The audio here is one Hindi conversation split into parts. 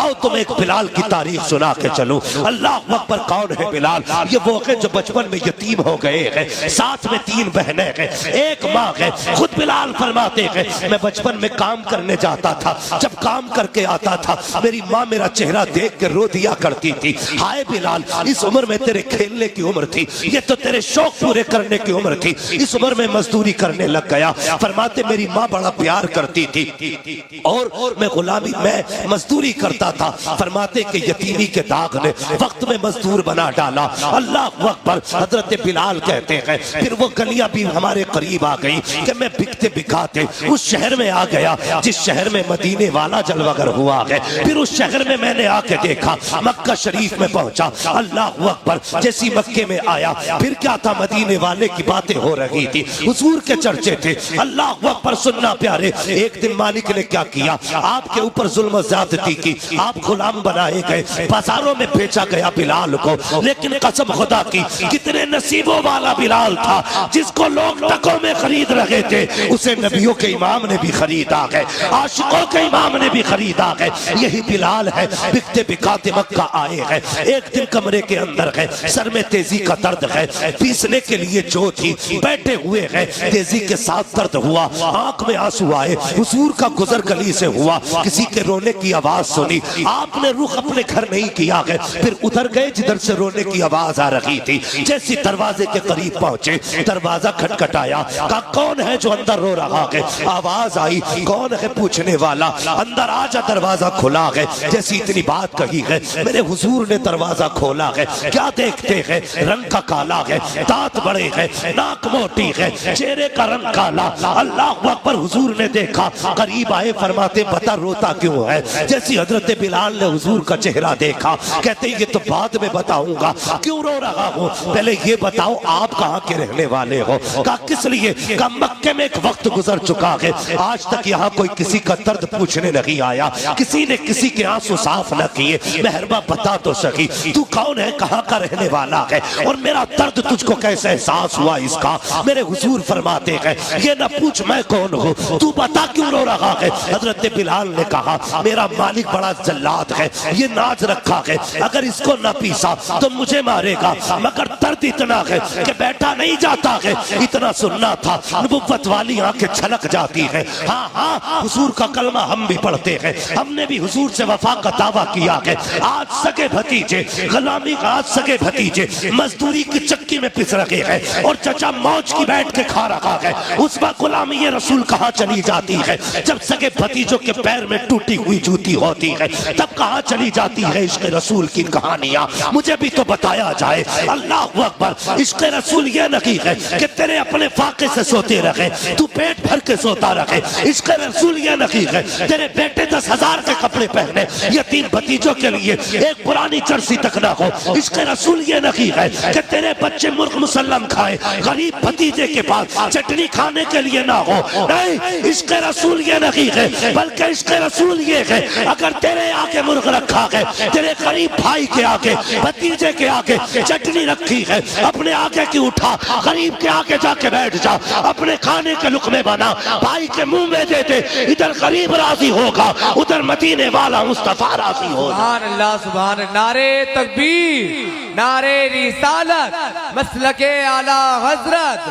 आओ तुम एक बिलाल की तारीख सुना के चलो। अल्लाह अकबर, कौन है बिलाल? ये वो है जो बचपन में यतीम हो गए हैं, साथ में 3 बहनें हैं, एक माँ है। खुद बिलाल फरमाते हैं मैं बचपन में काम करने जाता था, जब काम करके आता था मेरी माँ मेरा चेहरा देख के रो दिया करती थी, हाय बिलाल इस उम्र में तेरे खेलने की उम्र थी, ये तो तेरे शौक पूरे करने की उम्र थी, इस उम्र में मजदूरी करने लग गया। फरमाते मेरी माँ बड़ा प्यार करती थी और मैं गुलामी में मजदूरी करता था। फरमाते कि यतीमी के दाग ने वक्त में मजदूर बना डाला। अल्लाह अकबर। हजरत बिलाल कहते हैं फिर वो गलियां भी हमारे करीब आ गई कि मैं बिकते बिकाते उस शहर में आ गया जिस शहर में मदीने वाला जलवागर हुआ है। फिर उस शहर में मैंने आके देखा, मक्का शरीफ में पहुंचा। अल्लाह अकबर। जैसी मक्के में आया फिर क्या था, मदीने वाले की बातें हो रही थी, हुजूर के चर्चे थे। अल्लाह अकबर। सुनना प्यारे, एक दिन मालिक ने क्या किया, आपके ऊपर जुल्म ज्यादती की, आप गुलाम बनाए गए, बाजारों में बेचा गया बिलाल को। लेकिन कसम खुदा की कितने नसीबों वाला बिलाल था जिसको लोग टकों में खरीद रहे थे, उसे नबियों के इमाम ने भी खरीदा है, आशिकों के इमाम ने भी खरीदा है। यही बिलाल है, बिकते बिकाते मक्का आए हैं। एक दिन कमरे के अंदर है, सर में तेजी का दर्द है, पीसने के लिए जो थी बैठे हुए हैं, तेजी के साथ दर्द हुआ, आंख में आंसू आए। हुजूर का गुजर गली से हुआ, किसी के रोने की आवाज सुनी, आपने रुख अपने घर नहीं किया है, फिर उधर गए जिधर से रोने की आवाज आ रही थी। जैसे दरवाजे के करीब पहुंचे, दरवाजा खटखटाया, कहा कौन है जो अंदर रो रहा है? आवाज आई, कौन है पूछने वाला? अंदर आजा, दरवाजा खुला है। जैसी इतनी बात कही है, मेरे हुजूर ने दरवाजा खोला है। क्या देखते हैं? रंग का काला है, दांत बड़े हैं, नाक मोटी है, चेहरे का रंग काला। अल्लाह अकबर। हुजूर ने देखा, करीब आए, फरमाते बता रोता क्यों है? जैसी हजरत बिलाल ने हुजूर का चेहरा देखा, कहते ये तो बाद में बताऊंगा, क्यों रो रहा हूँ, पहले ये बताओ आप कहाँ के रहने वाले हो? कहा किस लिए? कहा मक्के में एक वक्त गुजर चुका है, आज तक यहाँ कोई किसी का दर्द पूछने नहीं आया, किसी ने किसी के आंसू साफ न किए, मेहरबा बता तो सकी तू कौन है, कहाँ का रहने वाला है, और मेरा दर्द तुझको कैसे एहसास हुआ इसका? मेरे हुजूर फरमाते हैं ये न पूछ मैं कौन हूँ, तू बता क्यों रो रहा है? हजरत बिलाल ने कहा मेरा मालिक बड़ा जल्लाद है, ये नाज रखा है, अगर इसको न पीसा तो मुझे मारेगा, मगर दर्द इतना है कि बैठा नहीं जाता है। इतना सुनना था, नबुव्वत वाली आंखें छलक जाती है। हाँ हाँ, हुजूर का कलमा हम भी पढ़ते हैं, हमने भी हुजूर से वफा का दावा किया है। आज सगे भतीजे, गुलामी का आज सगे भतीजे मजदूरी की चक्की में पिस रहे हैं और चचा मौज की बैठ के खा रहा है। उस वक्त गुलामी ये रसूल कहाँ चली जाती है? जब सगे भतीजों के पैर में टूटी हुई जूती होती है तब कहाँ चली जाती है इश्क रसूल की कहानियां? मुझे भी तो बताया जाए। अल्लाह अकबर। इश्क रसूल ये नहीं है कि तेरे अपने फाके से सोते रहे, तू पेट भर के सोता रहे। इश्क रसूल ये नहीं है तेरे बेटे 10,000 के कपड़े पहने, यतीम भतीजों के लिए एक पुरानी जर्सी तक ना हो। इश्क रसूल ये नहीं है कि तेरे बच्चे मुर्ग मुसल्लम खाए, गरीब भतीजे के पास चटनी खाने के लिए ना हो। नहीं, इश्क रसूल ये नहीं है, बल्कि इश्क रसूल ये है अगर तेरे आगे मुर्ग रखा है, तेरे गरीब भाई के आगे, भतीजे के आगे चटनी रखी है, अपने आगे की उठा, गरीब के आगे जाके बैठ जा, अपने खाने के लुकमे बना, भाई के मुंह में दे दे, इधर गरीब राजी होगा, उधर मदीने वाला मुस्तफा राजी होगा। सुभान अल्लाह, सुभान। नारे तकबीर, नारे रिसालत, मसलके आला हजरत,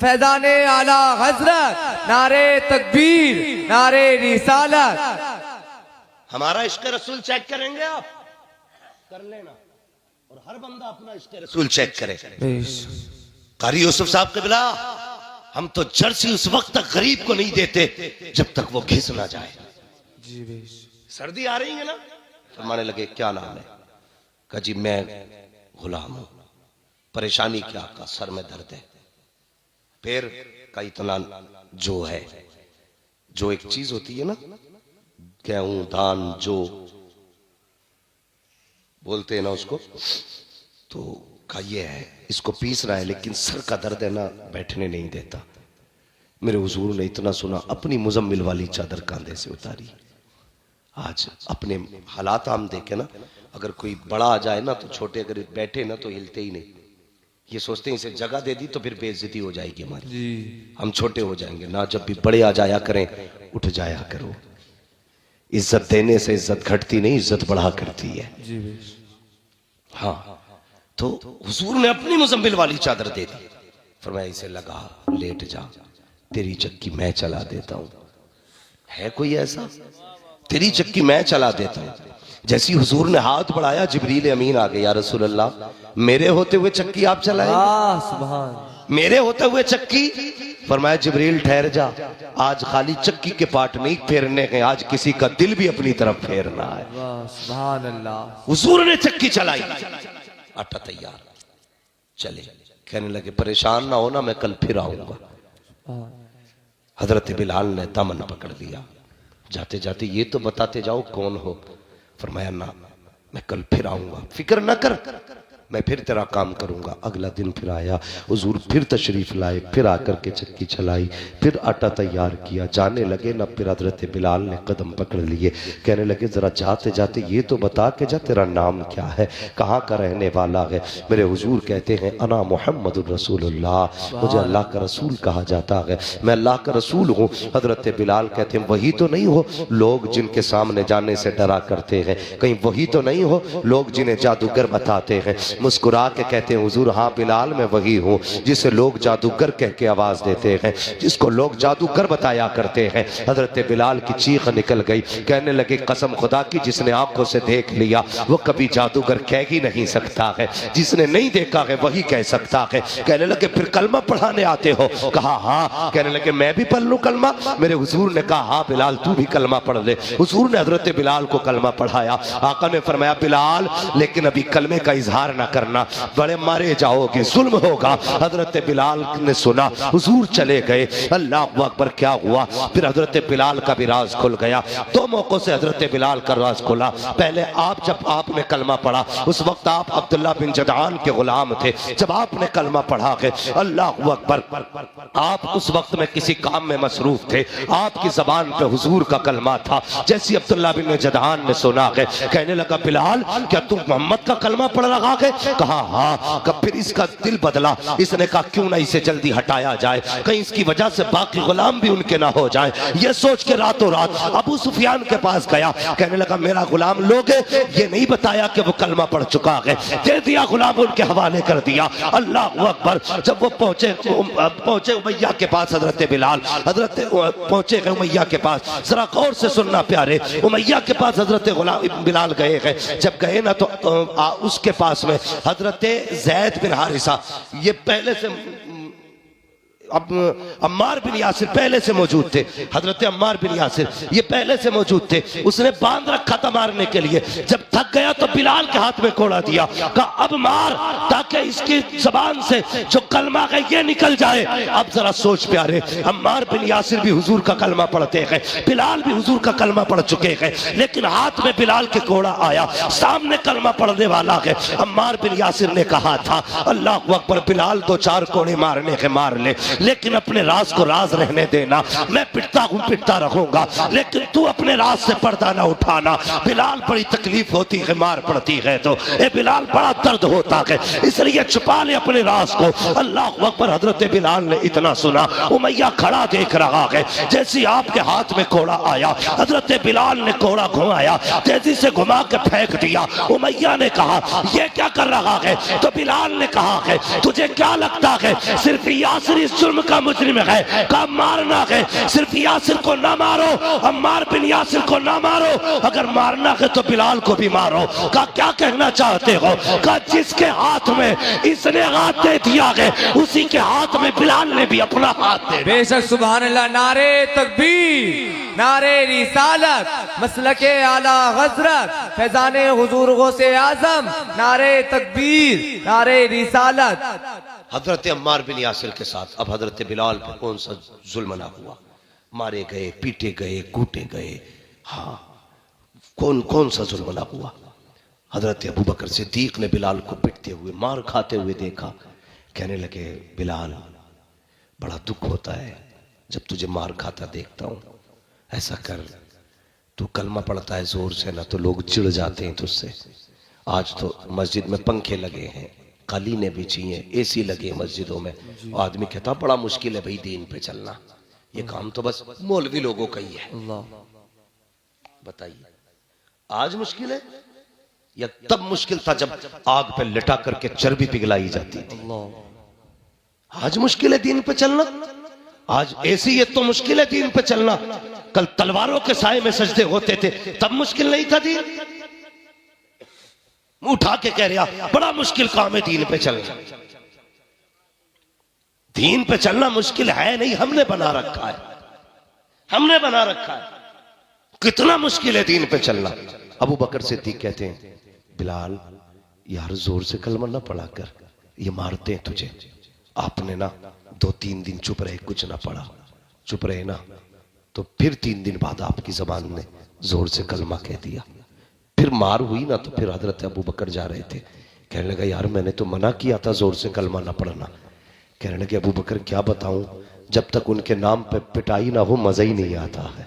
फैजाने आला हजरत, नारे तकबीर, नारे रिसालत। हमारा इश्क रसूल चेक करेंगे आप? कर लेना, और हर बंदा अपना इश्क रसूल चेक करे। कारी यूसुफ साहब के बिला, हम तो जर्सी उस वक्त तक गरीब को नहीं देते जब तक वो घिस ना जाए। सर्दी आ रही है ना, फरमाने लगे क्या नाम है? कहा जी मैं गुलाम हूं। परेशानी क्या? का सर में दर्द है। फिर का इतना जो है, जो एक चीज होती है ना, गेहूं धान जो बोलते हैं ना उसको, तो का ये है, इसको पीस रहा है लेकिन सर का दर्द है ना, बैठने नहीं देता। मेरे हुजूर ने इतना सुना, अपनी मुजम्मिल वाली चादर कांधे से उतारी। आज अपने हालात हम देखे ना, अगर कोई बड़ा आ जाए ना तो छोटे अगर बैठे ना तो हिलते ही नहीं, ये सोचते हैं इसे जगह दे दी तो फिर बेइज्जती हो जाएगी हमारी, हम छोटे हो जाएंगे ना। जब भी बड़े आ जाया करें, उठ जाया करो। इज्जत देने से इज्जत घटती नहीं, इज्जत बढ़ा करती है। जी हाँ, तो हुजूर ने अपनी मुजम्मिल वाली चादर दे दी, फरमाया इसे लगा, लेट जा, तेरी चक्की मैं चला देता हूं। है कोई ऐसा? तेरी चक्की मैं चला देता हूं। जैसी हुजूर ने हाथ बढ़ाया, जिब्रील अमीन आ गए, या रसूल अल्लाह, मेरे होते हुए चक्की आप चलाएंगे? सुभान। मेरे होते हुए चक्की? फरमाया जिब्रील ठहर जा, आज खाली चक्की के पार्ट नहीं फेरने के, आज किसी का दिल भी अपनी तरफ फेरना है। सुभान अल्लाह। हुजूर ने चक्की चलाई, आटा तैयार, चले। कहने लगे परेशान ना होना, मैं कल फिर आऊंगा। हजरत बिलाल ने दामन पकड़ लिया, जाते जाते ये तो बताते जाओ कौन हो। फरमाया ना, मैं कल फिर आऊंगा, फिक्र न कर, मैं फिर तेरा काम करूंगा। अगला दिन फिर आया, हुजूर फिर तशरीफ लाए, फिर आकर के चक्की चलाई, फिर आटा तैयार किया, जाने लगे ना, फिर हजरत बिलाल ने कदम पकड़ लिए, कहने लगे जरा जाते जाते ये तो बता के जा, तेरा नाम क्या है, कहाँ का रहने वाला है। मेरे हुजूर कहते हैं अना मुहम्मदुर रसूलुल्लाह, मुझे अल्लाह का रसूल कहा जाता है, मैं अल्लाह का रसूल हूँ। हजरत बिलाल कहते हैं वही तो नहीं हो लोग जिनके सामने जाने से डरा करते हैं, कहीं वही तो नहीं हो लोग जिन्हें जादूगर बताते हैं। मुस्कुरा के कहते हैं हुजूर हाँ बिलाल मैं वही हूँ जिसे लोग जादूगर कह के आवाज देते हैं, जिसको लोग जादूगर बताया करते हैं। हजरत बिलाल की चीख निकल गई, कहने लगे कसम खुदा की जिसने आंखों से देख लिया वो कभी जादूगर कह ही नहीं सकता है, जिसने नहीं देखा है वही कह सकता है। कहने लगे फिर कलमा पढ़ाने आते हो? कहा हाँ। कहने लगे मैं भी पढ़ लूं कलमा? मेरे हुजूर ने कहा हाँ बिलाल तू भी कलमा पढ़ ले। हुजूर ने हजरत बिलाल को कलमा पढ़ाया। आका ने फरमाया बिलाल लेकिन अभी कलमे का इजहार ना करना, बड़े मारे जाओगे, जुल्म होगा। हजरत बिलाल ने सुना, हुजूर चले गए। अल्लाह अकबर, क्या हुआ? फिर हजरत बिलाल का भी राज खुल गया। दो मौकों से हजरत बिलाल का राज खुला। पहले आप जब आपने कलमा पढ़ा उस वक्त आप अब्दुल्ला बिन जदआन के गुलाम थे, जब आपने कलमा पढ़ा के अल्लाह अकबर, आप उस वक्त में किसी काम में मसरूफ थे, आपकी जबान पे हुजूर का कलमा था। जैसे अब्दुल्ला बिन जदआन ने सुना के कहने लगा बिलाल क्या तुम मोहम्मद का कलमा पढ़ रहा है? कहा हाँ। कब फिर इसका दिल बदला, इसने कहा क्यों ना इसे जल्दी हटाया जाए, कहीं इसकी वजह से बाकी गुलाम भी उनके ना हो जाए। ये सोच के रातों रात अबू सुफियान के पास गया, कहने लगा मेरा गुलाम लोगे? ये नहीं बताया कि वो कलमा पढ़ चुका है, दे दिया गुलाम उनके हवाले कर दिया। अल्लाह अकबर। जब वो पहुंचे उमैया के पास हजरत बिलाल, हजरत पहुंचे गए उमैया के पास, जरा गौर से सुनना प्यारे, उमैया के पास हजरत बिलाल गए हैं। जब गए ना तो उसके पास में हजरत ज़ैद बिन हारिसा, ये पहले से अब अम्मार बिन यासिर पहले से मौजूद थे। हजरत अम्मार बिन यासिर ये पहले से मौजूद थे। उसने बांध रखा था मारने के लिए। जब थक गया तो बिलाल के हाथ में कोड़ा दिया, कहा अब मार ताकि इसकी जबान से जो कलमा है ये निकल जाए। अब जरा सोच प्यारे, अम्मार बिन यासिर भी हुजूर का कलमा पढ़ते हैं, बिलाल भी हुजूर का कलमा पढ़ चुके हैं, लेकिन हाथ में बिलाल के कोड़ा आया, सामने कलमा पढ़ने वाला है। अम्मार बिन यासिर ने कहा था अल्लाह अकबर, बिलाल दो चार कोड़े मारने के मार ले, लेकिन अपने राज को राज रहने देना। मैं पिटता हूं पिटता रहूंगा, लेकिन तू अपने राज से पर्दा ना उठाना। बिलाल बड़ी तकलीफ होती है मार पड़ती है तो, ए बिलाल बड़ा दर्द होता है, इसलिए छुपा ले अपने राज को। अल्लाह अकबर। हजरत बिलाल ने इतना सुना, उमैया खड़ा देख रहा है। जैसे आपके हाथ में कोड़ा आया, हजरत बिलाल ने कोड़ा घुमाया, तेजी से घुमा के फेंक दिया। उमैया ने कहा ये क्या कर रहा है? तो बिलाल ने कहा है तुझे क्या लगता है सिर्फ यासिर इस जुर्म का मुजरिम है, का मारना है, सिर्फ यासिर को ना मारो, अम्मार बिन यासिर को ना मारो, अगर मारना है तो बिलाल को भी मारो। का क्या कहना चाहते हो? का जिसके हाथ में इसने हाथ दे दिया है उसी के हाथ में बिलाल ने भी अपना हाथ दे। बेशक सुभान अल्लाह। नारे तकबीर, नारे रिसालत, मसलके आला हजरत, फैजाने हुजूर गौसे आजम, नारे तकबीर, नारे रिसालत। हजरत अम्मार बिन यासिर के साथ अब हजरत बिलाल पे कौन सा जुल्म ना हुआ? मारे गए, पीटे गए, कूटे गए। हाँ, कौन कौन सा जुल्म ना हुआ? हजरत अबू बकर सिद्दीक ने बिलाल को पिटते हुए मार खाते हुए देखा। कहने लगे बिलाल बड़ा दुख होता है जब तुझे मार खाता देखता हूं। ऐसा कर, तू कलमा पढ़ता है जोर से ना तो लोग चिढ़ जाते हैं तुझसे। आज तो मस्जिद में पंखे लगे हैं, कालीने बिछी हैं, एसी लगे मस्जिदों में, आदमी कहता बड़ा मुश्किल है भाई दीन पे चलना, ये काम तो बस मौलवी लोगों का ही है। बताइए, आज मुश्किल है या तब मुश्किल था जब आग पे लिटा करके चर्बी पिघलाई जाती थी? आज मुश्किल है दीन पे चलना। आज ऐसी है तो मुश्किल है दीन पे चलना। कल तलवारों के साए में सजदे होते थे, तब मुश्किल नहीं था दीन। मुंह उठा के कह रहा बड़ा मुश्किल काम है दीन पे चलना। दीन पे चलना मुश्किल है नहीं, हमने बना रखा है, हमने बना रखा है। कितना मुश्किल है दीन पे चलना। अबू बकर सिद्दीक कहते हैं, बिलाल यार जोर से कलमा ना पढ़ा कर, ये मारते हैं तुझे। आपने ना 2-3 दिन चुप रहे, कुछ ना पढ़ा, चुप रहे ना, तो फिर 3 दिन बाद आपकी जबान ने जोर से कलमा कह दिया। फिर मार हुई ना, तो फिर हजरत अबू बकर जा रहे थे, कहने लगा यार मैंने तो मना किया था जोर से कलमा ना पढ़ना। कहने लगे अबू बकर क्या बताऊं, जब तक उनके नाम पे पिटाई ना हो मजा ही नहीं आता है।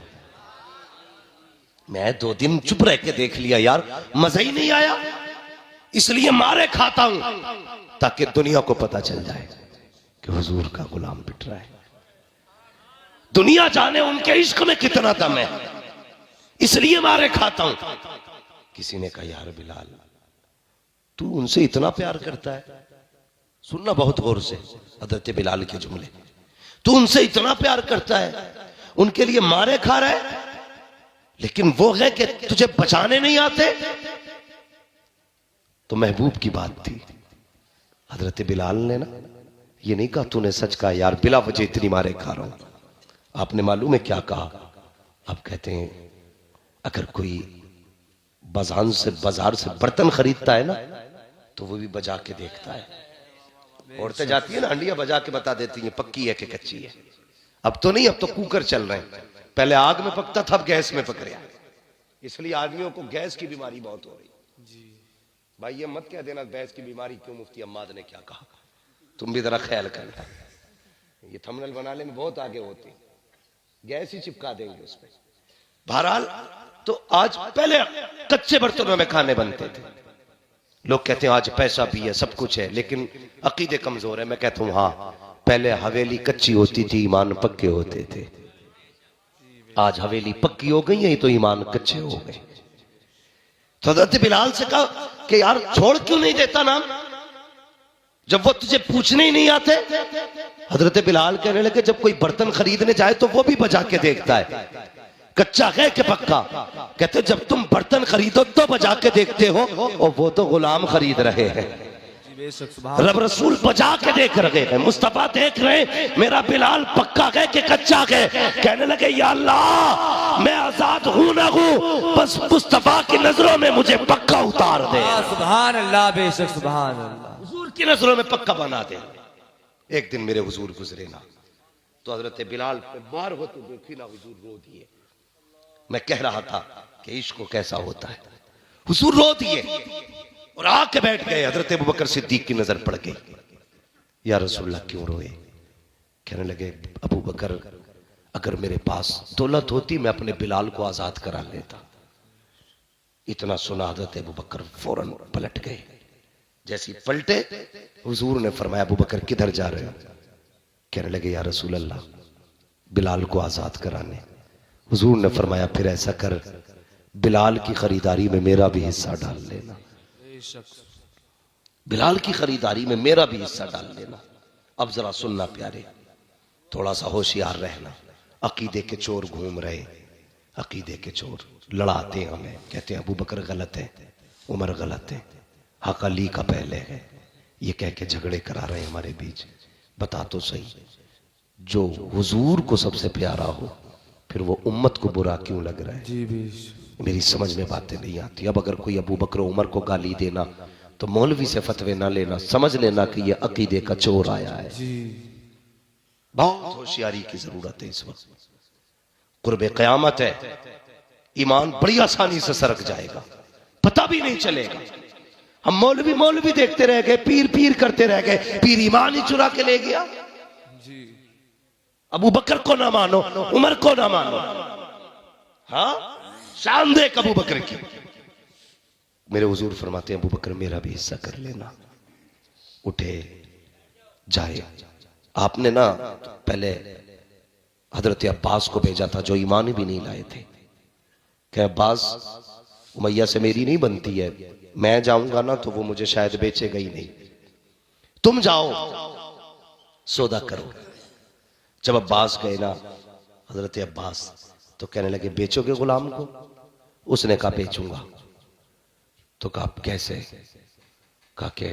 मैं 2 दिन चुप रह के देख लिया यार, मजा ही नहीं आया, इसलिए मारे खाता हूं ताकि दुनिया को पता चल जाए कि हुजूर का गुलाम पिट रहा है। दुनिया जाने उनके इश्क में कितना दम है, इसलिए मारे खाता हूं। किसी ने कहा यार बिलाल तू उनसे इतना प्यार करता है, सुनना बहुत गौर से हजरत बिलाल के जुमले, तू उनसे इतना प्यार करता है, उनके लिए मारे खा रहा है, लेकिन वो है कि तुझे बचाने नहीं आते। तो महबूब की बात थी। हजरत बिलाल ने ना ये नहीं कहा तूने सच कहा यार, बिला वजह इतनी मारे खा रहा हूं। आपने मालूम है क्या कहा? आप कहते हैं अगर कोई बाजार से बर्तन खरीदता है ना, तो वो भी बजा के देखता है। औरतें जाती है ना, हंडिया बजा के बता देती हैं पक्की है कि कच्ची है। अब तो नहीं, अब तो कुकर चल रहे हैं। पहले आग में पकता था, अब गैस में पक रहा। इसलिए आदमियों को गैस की बीमारी बहुत हो रही जी। भाई ये मत कह देना गैस की बीमारी क्यों, मुफ्ती अम्माद ने क्या कहा, तुम भी जरा ख्याल करना। ये थंबनेल बनाने में बहुत आगे होते, गैस ही चिपका देंगे उसमें। बहरहाल तो आज पहले कच्चे बर्तनों में खाने बनते थे। लोग कहते हैं आज पैसा भी है, सब कुछ है, लेकिन अकीदे कमजोर है। मैं कहता हूं हाँ, पहले हवेली कच्ची होती थी, ईमान पक्के होते थे। आज हवेली पक्की हो गई है तो ईमान कच्चे हो गए। तो हजरत बिलाल से कहा कि यार छोड़ क्यों नहीं देता नाम, जब वो तुझे पूछने ही नहीं आते। हजरत बिलाल कहने लगे जब कोई बर्तन खरीदने जाए तो वो भी बजा के देखता है कच्चा है कि पक्का। कहते जब तुम बर्तन खरीदो तो बजा के देखते हो, और वो तो गुलाम खरीद रहे हैं, रब रसूल बजा के देख रहे हैं, मुस्तफा देख रहे हैं मेरा बिलाल पक्का है कि कच्चा है। कहने लगे या अल्लाह मैं आजाद हूं ना हूं, बस मुस्तफा की नजरों में मुझे पक्का उतार दे। सुभान अल्लाह, बेशक सुभान अल्लाह, हुजूर की नजरों में पक्का बना दे। एक दिन मेरे हुजूर गुजरे ना, तो हजरत बिलाल पे मार हो तो देखी ना, हुजूर रो दिए। मैं कह रहा था कि इश्क कैसा होता है, हुजूर रो दिए और आके बैठ गए। हजरत अबू बकर सिद्दीक की नजर पड़ गई, या रसूलल्लाह क्यों रोए? कहने लगे अबू बकर अगर मेरे पास दौलत होती मैं अपने बिलाल को आजाद करा लेता। इतना सुना हजरत अबू बकर फौरन पलट गए। जैसे पलटे हुजूर ने फरमाया अबू बकर किधर जा रहे हो? कहने लगे या रसूलल्लाह बिलाल को आजाद कराने। हुजूर ने फरमाया फिर ऐसा कर, बिलाल की खरीदारी में मेरा भी हिस्सा डाल लेना, बिलाल की खरीदारी में मेरा भी हिस्सा डाल लेना। अब जरा सुनना प्यारे, थोड़ा सा होशियार रहना। अकीदे के चोर घूम रहे, अकीदे के चोर लड़ाते हैं हमें, कहते हैं अबू बकर गलत है, उमर गलत है, हक अली का पहले है, ये कह के झगड़े करा रहे हैं हमारे बीच। बता तो सही, जो हुजूर को सबसे प्यारा हो फिर वो उम्मत को बुरा क्यों लग रहा है? जी मेरी समझ में बातें नहीं आती। अब अगर कोई अबू बकर उमर को गाली देना तो मौलवी से फतवे ना लेना, समझ लेना कि ये अकीदे का चोर आया है। बहुत होशियारी की जरूरत है इस वक्त, कुर्बे क़यामत है, ईमान बड़ी आसानी से सरक जाएगा, पता भी नहीं चलेगा। हम मौलवी मौलवी देखते रह गए, पीर पीर करते रह गए, पीर ईमान ही चुरा के ले गया। अबू बकर को ना मानो, उमर को ना मानो, हाँ शान देख अबू बकर की। मेरे हुजूर फरमाते हैं अबू बकर मेरा भी हिस्सा कर लेना। उठे जाए, आपने ना पहले हजरत अब्बास को भेजा था जो ईमान भी नहीं लाए थे, कि अब्बास उमैया से मेरी नहीं बनती है, मैं जाऊंगा ना तो वो मुझे शायद बेचेगा ही नहीं, तुम जाओ सौदा करो। जब अब्बास गए ना हजरत अब्बास तो कहने लगे बेचोगे गुलाम को? उसने कहा बेचूंगा। तो कहा कैसे? कहा कि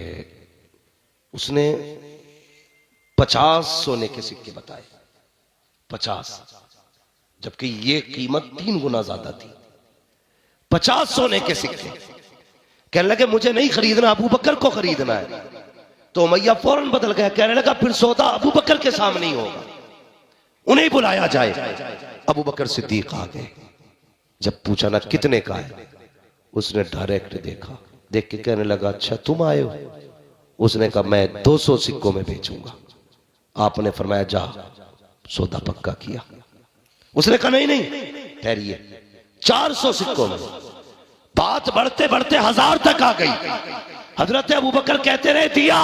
उसने 50 सोने के सिक्के बताए, 50, जबकि ये कीमत 3 गुना ज्यादा थी। 50 सोने के सिक्के। कहने लगे मुझे नहीं खरीदना, अबू बकर को खरीदना है। तो उमैया फौरन बदल गया, कहने लगा फिर सौदा अबू बकर के सामने ही होगा, उन्हें बुलाया जाए। अबू बकर सिद्दीक आ गए। जब पूछा ना कितने का है, उसने डायरेक्ट देखा, देख के कहने लगा अच्छा तुम आए हो? उसने कहा मैं 200 सिक्कों में बेचूंगा। आपने फरमाया जा, सौदा पक्का किया। उसने कहा नहीं नहीं ठहरिए, 400 सिक्कों में। बात बढ़ते बढ़ते 1000 तक आ गई। हजरत अबू बकर कहते रहे दिया।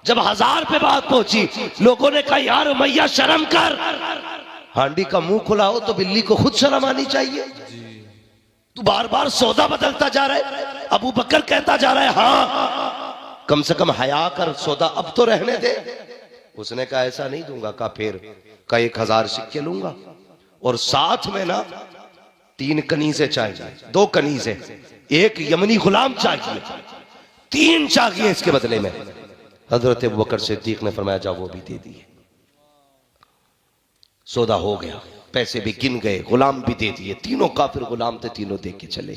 जब 1000 पे बात पहुंची, लोगों ने कहा यार उमैया शर्म कर, हांडी का मुंह खुला हो तो बिल्ली को खुद शर्म आनी चाहिए। तू बार बार सौदा बदलता जा रहा है। अबू बकर कहता जा रहा है हाँ कम से कम हया कर, सौदा अब तो रहने दे। उसने कहा ऐसा नहीं दूंगा। कहा फिर? का 1000 सिक्के लूंगा और साथ में ना 3 कनीज़े चाहिए, 2 कनीज़े, 1 यमनी गुलाम चाहिए, 3 चाहिए इसके बदले में। हजरत अबू बकर सिद्दीक ने फरमाया जाओ वो भी दे दिए। सौदा हो गया, पैसे भी गिन गए, गुलाम भी दे दिए। तीनों काफिर गुलाम थे, तीनों दे के चले।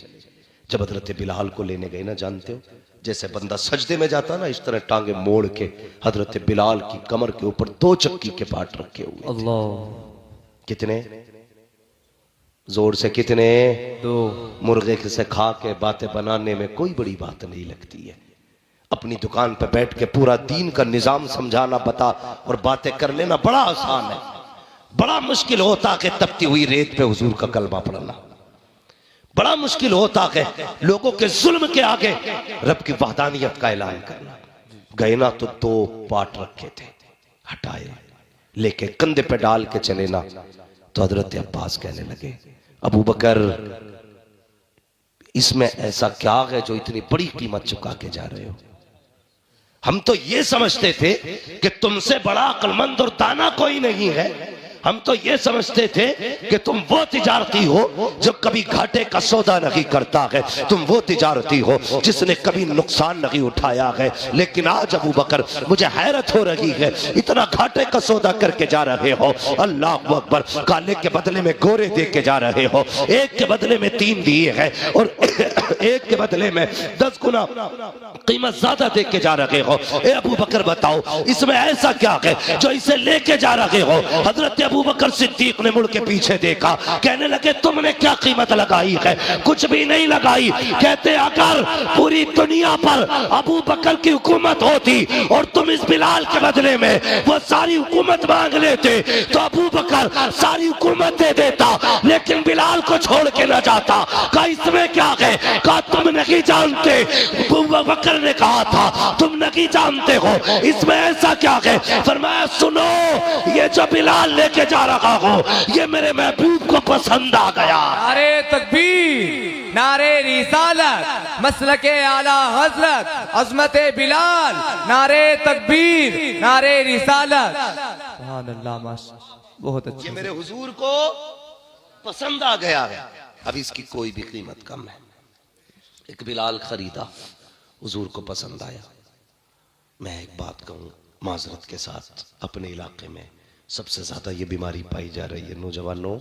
जब हजरत बिलाल को लेने गए ना, जानते हो जैसे बंदा सजदे में जाता ना, इस तरह टांगे मोड़ के हजरत बिलाल की कमर के ऊपर 2 चक्की के पाट रखे हुए। अल्लाह। कितने जोर से? कितने? 2। मुर्गे से खा के बातें बनाने में कोई बड़ी बात नहीं लगती है। अपनी दुकान पर बैठ के पूरा दीन का निजाम समझाना बता और बातें कर लेना बड़ा आसान है। बड़ा मुश्किल होता कि तपती हुई रेत पे हुजूर का कलमा पढ़ना, बड़ा मुश्किल होता है लोगों के जुल्म के आगे रब की वहदानियत का ऐलान करना। गए ना तो 2 पाट रखे थे, हटाए, लेके कंधे पे डाल के चले ना। तो हजरत अब्बास कहने लगे अबू बकर इसमें ऐसा क्या है जो इतनी बड़ी कीमत चुका के जा रहे हो? हम तो ये समझते थे कि तुमसे बड़ा अक्लमंद और दाना कोई नहीं है। हम तो ये समझते थे कि तुम वो तिजारती हो जो कभी घाटे का सौदा नहीं करता है, तुम वो तिजारती हो जिसने कभी नुकसान नहीं उठाया है। लेकिन आज अबू बकर मुझे हैरत हो रही है, इतना घाटे का सौदा करके जा रहे हो। अल्लाह अकबर, काले के बदले में गोरे दे के जा रहे हो, 1 के बदले में 3 दिए हैं और 1 के बदले में 10 गुना कीमत ज्यादा दे के जा रहे हो। ए अबू बकर बताओ इसमें ऐसा क्या है जो इसे लेके जा रहे हो? हजरत अबू बकर सिद्दीक ने मुड़ के पीछे देखा, कहने लगे तुमने क्या कीमत लगाई है? कुछ भी नहीं लगाई। कहते अगर पूरी दुनिया पर अबू बकर की हुकूमत होती और तुम इस बिलाल के बदले में वो सारी हुकूमत मांग लेते तो अबू बकर सारी हुकूमत दे देता, लेकिन बिलाल को छोड़ के ना जाता। कहा इसमें क्या है? कहा तुम नहीं जानते। अबू बकर ने कहा था तुम नहीं जानते हो, इसमें ऐसा क्या है? फरमाया सुनो, ये जो बिलाल लेके जा रहा हो ये मेरे महबूब को पसंद आ गया। नारे तकबीर, नारे रिसालत, मसलके आला हजरत, अजमत बिलाल, नारे तकबीर, नारे रिसालत। सुभान अल्लाह, माशाअल्लाह, बहुत अच्छा। ये मेरे हुजूर को पसंद आ गया है, अब इसकी कोई भी कीमत कम है। एक बिलाल खरीदा, हुजूर को पसंद आया। मैं एक बात कहूं माजरत के साथ, अपने इलाके में सबसे ज्यादा ये बीमारी पाई जा रही है। नौजवानों,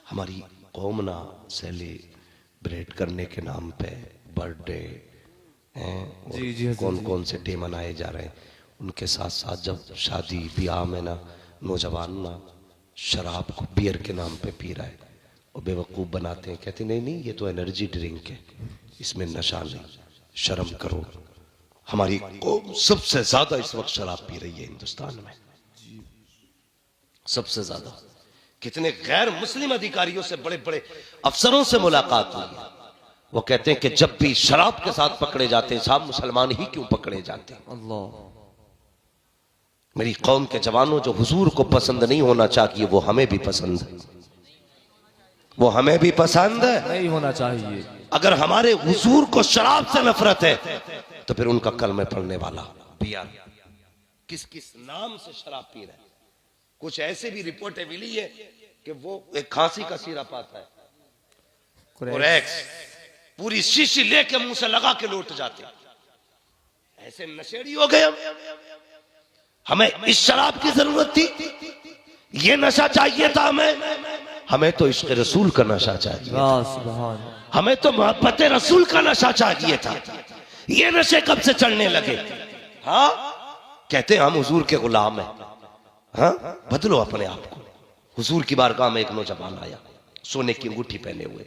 हमारी कौम ना सेलिब्रेट करने के नाम पे बर्थडे हैं, कौन कौन से डे मनाए जा रहे हैं, उनके साथ साथ जब शादी ब्याह में ना नौजवान ना शराब को बियर के नाम पे पी रहा है और बेवकूफ़ बनाते हैं, कहते नहीं नहीं ये तो एनर्जी ड्रिंक है, इसमें नशा नहीं, शर्म करो। हमारी कौम सबसे ज्यादा इस वक्त शराब पी रही है हिंदुस्तान में, सबसे ज्यादा। कितने गैर मुस्लिम अधिकारियों से, बड़े बड़े अफसरों से मुलाकात हुई है, वो कहते हैं कि जब भी शराब के साथ पकड़े जाते हैं साहब मुसलमान ही क्यों पकड़े जाते हैं। अल्लाह, मेरी कौम के जवानों, जो हुजूर को पसंद नहीं होना चाहिए वो हमें भी पसंद है। वो हमें भी पसंद है। नहीं होना चाहिए। अगर हमारे हुजूर को शराब से नफरत है तो फिर उनका कलमे पढ़ने वाला पिया किस किस नाम से शराब पी रहा है। कुछ ऐसे भी रिपोर्टें मिली है कि वो एक खांसी का सिरप आता है कोरेक्स, पूरी शीशी लेके मुंह से लगा के लौट जाते। ऐसे नशेड़ी हो गए हम। हमें इस शराब की जरूरत थी? ये नशा चाहिए था हमें तो इश्क रसूल का नशा चाहिए था। हमें तो मोहब्बत रसूल का नशा चाहिए था। ये नशे कब से चढ़ने लगे? हाँ, कहते हैं हम हुजूर के गुलाम हैं। हाँ, बदलो अपने आप को। हुजूर की बारगाह में एक नौजवान आया, सोने की अंगूठी पहने हुए,